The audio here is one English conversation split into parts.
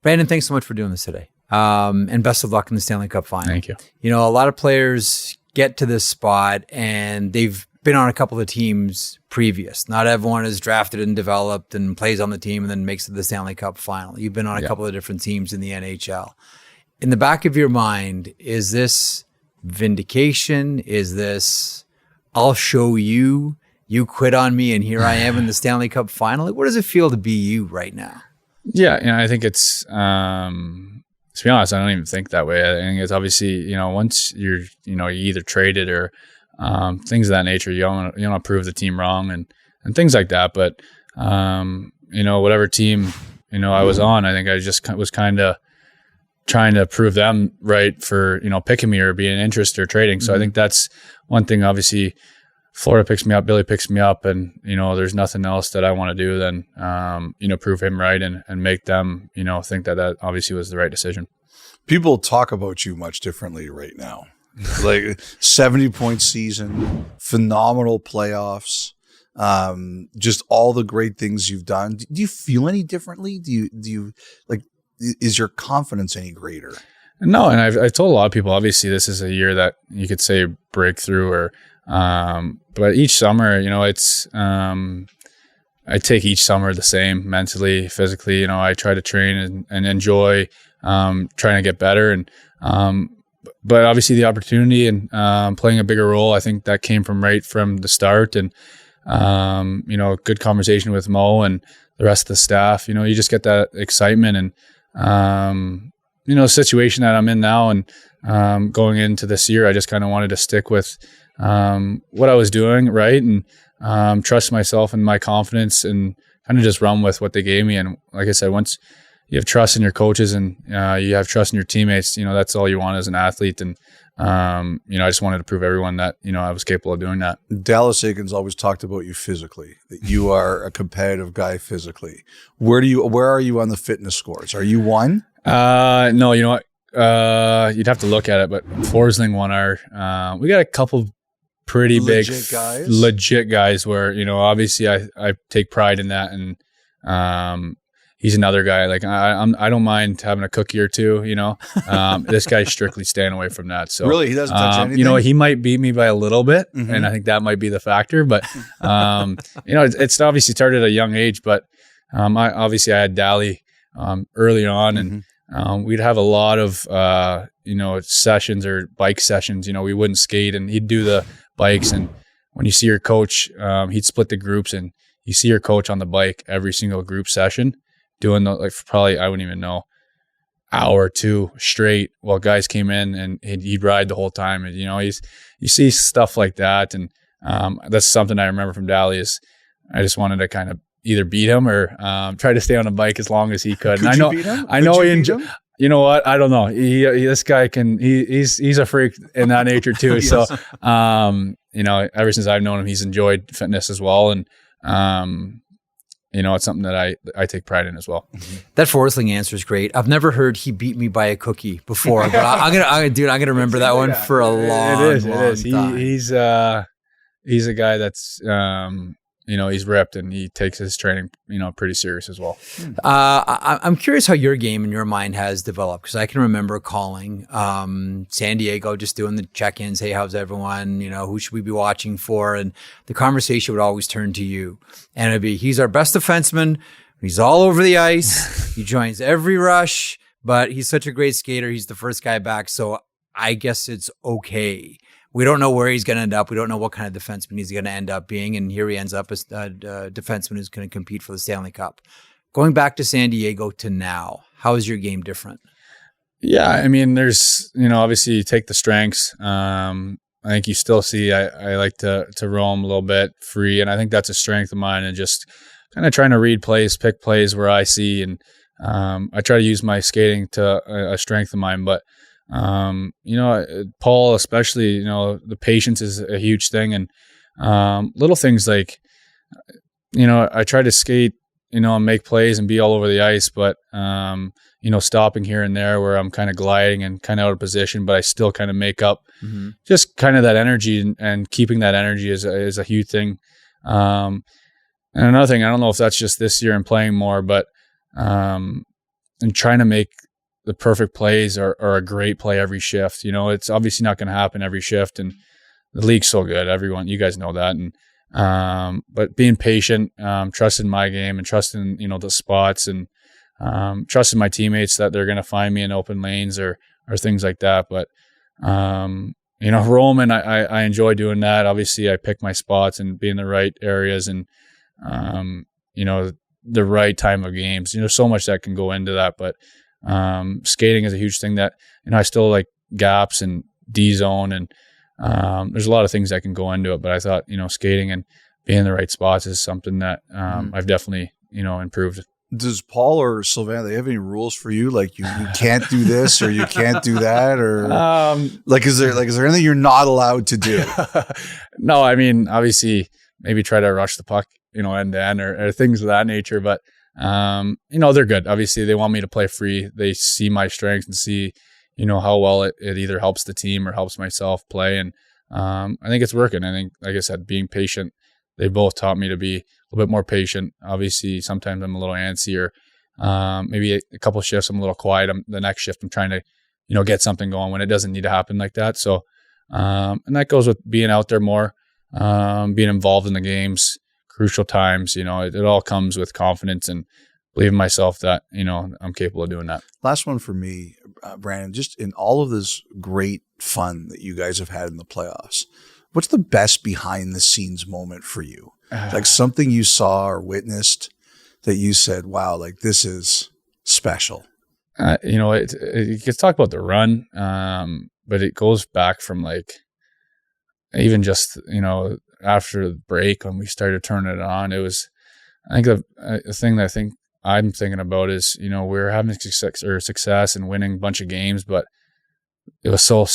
Brandon, thanks so much for doing this today. And best of luck in the Stanley Cup final. Thank you. You know, a lot of players get to this spot and they've been on a couple of teams previous. Not everyone is drafted and developed and plays on the team and then makes it to the Stanley Cup final. You've been on a couple of different teams in the NHL. In the back of your mind, is this vindication? Is this, I'll show you, you quit on me and here I am in the Stanley Cup final? Like, what does it feel to be you right now? Yeah, you know, I think it's, to be honest, I don't even think that way. I think it's obviously, you know, once you're, you know, you either traded or things of that nature, you don't want to prove the team wrong and things like that. But, you know, whatever team, you know, I was on, I think I just was kind of trying to prove them right for, you know, picking me or being interested or trading. So I think that's one thing. Obviously, Florida picks me up, Billy picks me up, and, you know, there's nothing else that I want to do than, you know, prove him right and make them, you know, think that obviously was the right decision. People talk about you much differently right now. Like 70-point season, phenomenal playoffs, just all the great things you've done. Do you feel any differently? Do you like, is your confidence any greater? No, and I've told a lot of people, obviously this is a year that you could say breakthrough or, but each summer, you know, it's, I take each summer the same mentally, physically, you know, I try to train and enjoy, trying to get better. And, but obviously the opportunity and, playing a bigger role, I think that came from right from the start and, you know, good conversation with Mo and the rest of the staff, you know, you just get that excitement and, you know, the situation that I'm in now and, going into this year, I just kind of wanted to stick with, what I was doing right and trust myself and my confidence and kind of just run with what they gave me. And like I said, once you have trust in your coaches and you have trust in your teammates, you know, that's all you want as an athlete. And, you know, I just wanted to prove everyone that, you know, I was capable of doing that. Dallas Aikens always talked about you physically, that you are a competitive guy physically. Where are you on the fitness scores? Are you one? No, you know what? You'd have to look at it, but Forsling won our, we got a couple pretty legit guys where, you know, obviously I take pride in that. And, he's another guy. Like I don't mind having a cookie or two, you know, this guy's strictly staying away from that. So really, he doesn't touch anything. You know, he might beat me by a little bit. And I think that might be the factor, but, you know, it's obviously started at a young age, but, I had Dally, early on and, we'd have a lot of, you know, sessions or bike sessions, you know, we wouldn't skate and he'd do the bikes. And when you see your coach, he'd split the groups and you see your coach on the bike every single group session doing the, like probably, I wouldn't even know, hour or two straight while guys came in and he'd ride the whole time. And, you know, you see stuff like that. And, that's something I remember from Dally is I just wanted to kind of either beat him or, try to stay on a bike as long as he could. And I know he enjoyed. You know what? I don't know. This guy he's a freak in that nature too. Yes. So, you know, ever since I've known him, he's enjoyed fitness as well. And, you know, it's something that I take pride in as well. That Forsling answer is great. I've never heard he beat me by a cookie before, but I'm gonna remember that one for a long time. He's a guy that's, you know, he's ripped and he takes his training, you know, pretty serious as well. I'm curious how your game in your mind has developed because I can remember calling San Diego, just doing the check-ins. Hey, how's everyone? You know, who should we be watching for? And the conversation would always turn to you. And it'd be, he's our best defenseman. He's all over the ice. He joins every rush, but he's such a great skater. He's the first guy back. So I guess it's okay. We don't know where he's going to end up. We don't know what kind of defenseman he's going to end up being. And here he ends up as a defenseman who's going to compete for the Stanley Cup. Going back to San Diego to now, how is your game different? Yeah, I mean, there's, you know, obviously you take the strengths. I think you still see I like to roam a little bit free. And I think that's a strength of mine and just kind of trying to read plays, pick plays where I see. And I try to use my skating to a strength of mine. But you know, Paul, especially, you know, the patience is a huge thing. And little things like, you know, I try to skate, you know, and make plays and be all over the ice, but, you know, stopping here and there where I'm kind of gliding and kind of out of position, but I still kind of make up just kind of that energy and keeping that energy is a huge thing. And another thing, I don't know if that's just this year and playing more, but, and trying to make the perfect plays or a great play every shift. It's obviously not going to happen every shift, and the league's so good. Everyone, you guys know that. And but being patient, trusting my game and trusting, the spots, and trusting my teammates that they're going to find me in open lanes or things like that. But, Roman, I enjoy doing that. Obviously I pick my spots and be in the right areas and, the right time of games. So much that can go into that, but skating is a huge thing that, I still like gaps and D zone, and there's a lot of things that can go into it, but I thought, skating and being in the right spots is something that I've definitely, improved. Does Paul or Sylvain, they have any rules for you? Like you can't do this or you can't do that, or is there anything you're not allowed to do? No, I mean, obviously maybe try to rush the puck, end to end or things of that nature, but they're good. Obviously they want me to play free. They see my strengths and see, how well it either helps the team or helps myself play. And I think it's working. I think, like I said, being patient, they both taught me to be a little bit more patient. Obviously, sometimes I'm a little antsy, or maybe a couple of shifts I'm a little quiet. The next shift I'm trying to, get something going when it doesn't need to happen like that. So, and that goes with being out there more, being involved in the games, crucial times. It all comes with confidence and believe in myself that, I'm capable of doing that. Last one for me, Brandon, just in all of this great fun that you guys have had in the playoffs, what's the best behind the scenes moment for you? Like something you saw or witnessed that you said, wow, like this is special. It gets talk about the run, but it goes back from like, even just, after the break when we started turning it on, it was, I think the thing that I'm thinking about is, we were having success and winning a bunch of games, but it was still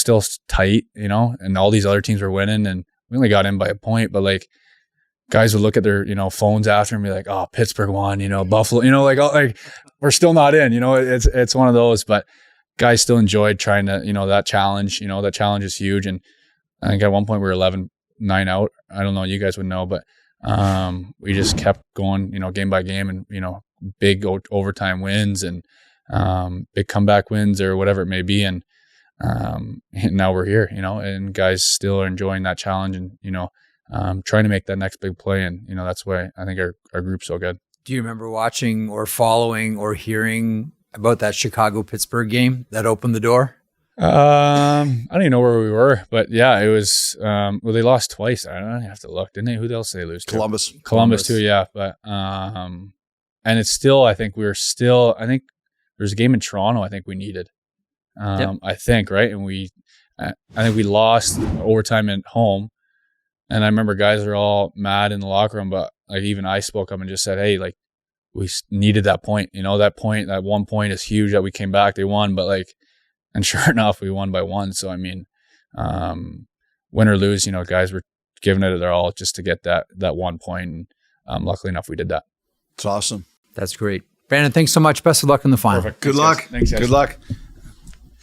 tight, and all these other teams were winning, and we only got in by a point, but like guys would look at their, phones after and be like, oh, Pittsburgh won, Buffalo, like we're still not in, it's one of those, but guys still enjoyed trying to, that challenge, that challenge is huge. And I think at one point we were 11-9 out. I don't know, you guys would know, but we just kept going, game by game, and, big overtime wins and big comeback wins or whatever it may be. And now we're here, and guys still are enjoying that challenge and, trying to make that next big play. And, that's why I think our group's so good. Do you remember watching or following or hearing about that Chicago-Pittsburgh game that opened the door? I don't even know where we were, but yeah, it was, they lost twice. I don't know. You have to look, didn't they? Who else did they lose to? Columbus too. Yeah. But, and it's still, I think there's a game in Toronto I think we needed. I think, right. And I think we lost overtime at home. And I remember guys were all mad in the locker room, but like even I spoke up and just said, hey, like we needed that point, that 1 point is huge that we came back, they won, but like, and sure enough, we won by 1. So, I mean, win or lose, guys were giving it their all just to get that 1 point. And luckily enough, we did that. It's awesome. That's great. Brandon, thanks so much. Best of luck in the final. Perfect. Good luck. Thanks, guys. Good luck.